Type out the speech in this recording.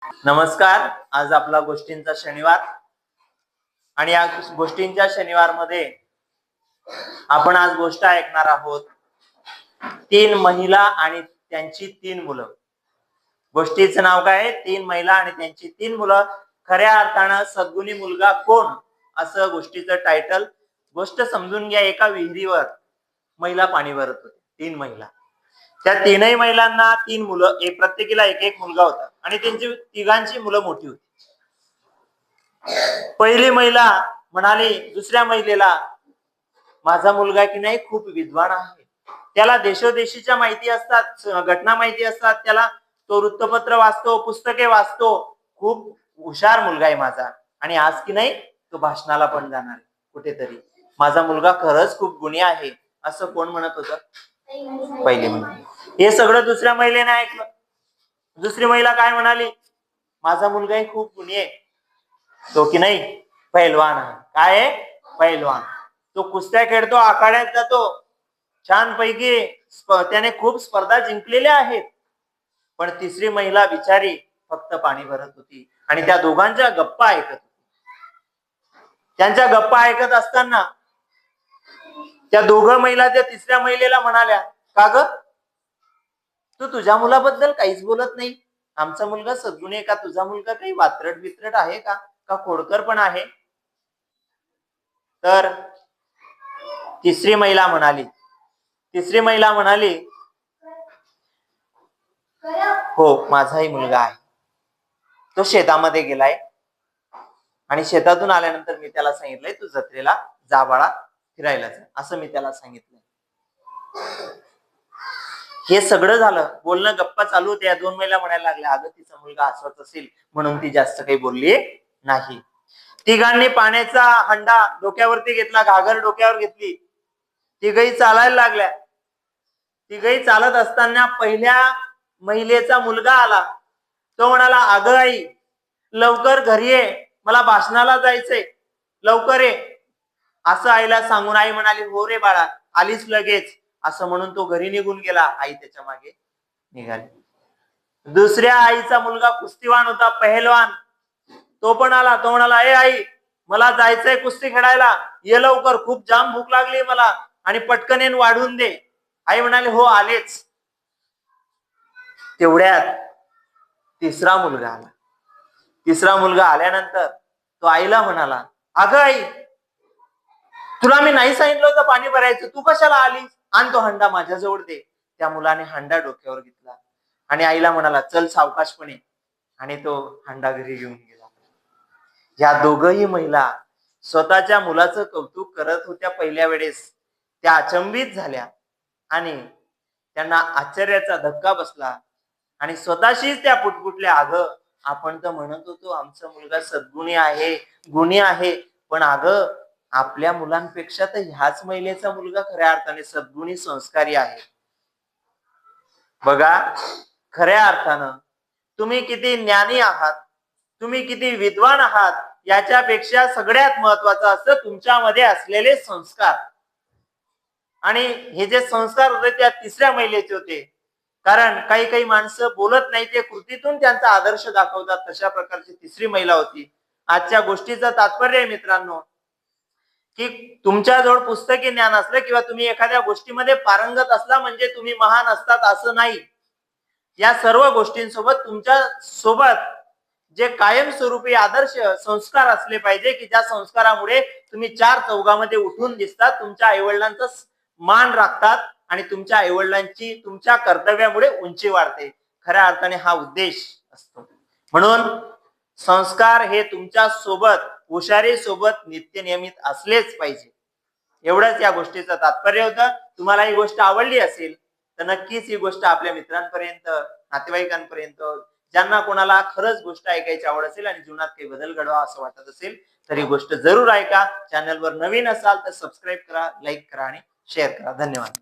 नमस्कार. आज आपला गोष्टींचा शनिवार आणि या गोष्टींच्या शनिवार मध्ये आपण आज गोष्ट ऐकणार आहोत. 3 महिला आणि त्यांची 3 मुलं. गोष्टीचं नाव काय आहे? 3 महिला आणि त्यांची 3 मुलं. खऱ्या अर्थानं सद्गुणी मुलगा कोण, असं गोष्टीचं टायटल. गोष्ट समजून घ्या. एका विहिरीवर महिला पाणी भरत होत्या. 3 महिला. त्या तीनही महिलांना 3 मुलं, प्रत्येकीला एक एक मुलगा होता आणि त्यांची तिघांची मुलं मोठी होती. पहिली महिला म्हणाली दुसऱ्या महिलेला, माझा मुलगा की नाही खूप विद्वान आहे, त्याला देशोदेशीच्या माहिती असतात, घटना माहिती असतात, त्याला तो वृत्तपत्र वाचतो, पुस्तके वाचतो, खूप हुशार मुलगा आहे माझा. आणि आज की नाही तो भाषणाला पण जाणार कुठेतरी. माझा मुलगा खरंच खूप गुणी आहे, असं कोण म्हणत होतं? पहिली महिला. हे सगळं दुसऱ्या महिलेने ऐकलं. दुसरी महिला काय म्हणाली? माझा मुलगाही खूप गुणी आहे, तो की नाही पैलवान आहे. काय आहे? पैलवान. तो कुस्त्या खेळतो, आखाड्यात जातो, छान पैकी त्याने खूप स्पर्धा जिंकलेल्या आहेत. पण तिसरी महिला बिचारी फक्त पाणी भरत होती आणि त्या दोघांच्या गप्पा ऐकत होती. त्यांच्या गप्पा ऐकत असताना त्या दोघं महिला त्या तिसऱ्या महिलेला म्हणाल्या, का ग, तू तुझ्या मुलाबद्दल काहीच बोलत नाही? आमचा मुलगा सद्गुणी आहे का? तुझा मुलगा काही वात्रट बित्रट आहे का? का खोडकर पण आहे? तर तिसरी महिला म्हणाली, हो, माझाही मुलगा आहे. तो शेतामध्ये गेलाय आणि शेतातून आल्यानंतर मी त्याला सांगितलंय, तू जत्रेला जा बाळा, फिरायला जा, असं मी त्याला सांगितलंय. हे सगळं झालं, बोलणं गप्पा चालू होत्या. 2 महिला म्हणायला लागल्या, अगं तिचा मुलगा हसवत असेल म्हणून ती जास्त काही बोलली नाही. तिघांनी पाण्याचा हंडा डोक्यावरती घेतला, घागर डोक्यावर घेतली, तिघही चालायला लागल्या. तिघही चालत असताना पहिल्या महिलेचा मुलगा आला. तो म्हणाला, अगं आई, लवकर घरी ये, मला भाषणाला जायचंय, लवकर ये, असं आईला सांगून आई म्हणाली, हो रे बाळा, आलीच लगेच, असं म्हणून तो घरी निघून गेला. आई त्याच्या मागे निघाली. दुसऱ्या आईचा मुलगा कुस्तीवान होता, पहलवान. तो पण आला. तो म्हणाला, ए आई, मला जायचंय कुस्ती खेळायला, ये लवकर, खूप जाम भूक लागली मला आणि पटकन येऊन वाढून दे. आई म्हणाली, हो आलेच. तेवढ्यात तिसरा मुलगा आला. तिसरा मुलगा आल्यानंतर तो आईला म्हणाला, अगं आई, तुला मी नाही सांगितलं होतं पाणी भरायचं, तू कशाला आलीस? आण तो हंडा माझ्याजवळ दे. त्या मुलाने हंडा डोक्यावर घेतला आणि आईला म्हणाला, चल सावकाशपणे, आणि तो हंडा घरी घेऊन गेला. या दोघही महिला स्वतःच्या मुलाचं कौतुक करत होत्या. पहिल्या वेळेस त्या अचंबित झाल्या आणि त्यांना आश्चर्याचा धक्का बसला आणि स्वतःशीच त्या पुटपुटल्या, अगं, आपण तर म्हणत होतो आमचा मुलगा सद्गुणी आहे, गुणी आहे, पण अगं, आपल्या मुलांपेक्षा तर ह्याच महिलेचा मुलगा खऱ्या अर्थाने सद्गुणी संस्कारी आहे. बघा, खऱ्या अर्थानं तुम्ही किती ज्ञानी आहात, तुम्ही किती विद्वान आहात, याच्यापेक्षा सगळ्यात महत्वाचं असतं तुमच्यामध्ये असलेले संस्कार. आणि हे जे संस्कार होते त्या तिसऱ्या महिलेचे होते. कारण काही काही माणसं बोलत नाही, ते कृतीतून त्यांचा आदर्श दाखवतात. तशा प्रकारची तिसरी महिला होती. आजच्या गोष्टीचं तात्पर्य आहे मित्रांनो, की तुमच्याजवळ पुस्तकी ज्ञान असलं किंवा तुम्ही एखाद्या गोष्टीमध्ये पारंगत असला म्हणजे तुम्ही महान असतात असं नाही. या सर्व गोष्टींसोबत तुमच्या सोबत जे कायमस्वरूपी आदर्श संस्कार असले पाहिजे, की ज्या संस्कारामुळे तुम्ही 4 चौघामध्ये उठून दिसतात, तुमच्या आईवडिलांचा मान राखतात आणि तुमच्या आईवडिलांची तुमच्या कर्तव्यामुळे उंची वाढते. खऱ्या अर्थाने हा उद्देश असतो. म्हणून संस्कार हे तुमच्या सोबत, हुशारी सोबत नित्यनियमित असलेच पाहिजे. एवढंच या गोष्टीचं तात्पर्य होतं. तुम्हाला ही गोष्ट आवडली असेल तर नक्कीच ही गोष्ट आपल्या मित्रांपर्यंत, नातेवाईकांपर्यंत, ज्यांना कोणाला खरंच गोष्ट ऐकायची आवड असेल आणि जीवनात काही बदल घडवा असं वाटत असेल तर ही गोष्ट जरूर ऐका. चॅनलवर नवीन असाल तर सबस्क्राईब करा, लाईक करा आणि शेअर करा. धन्यवाद.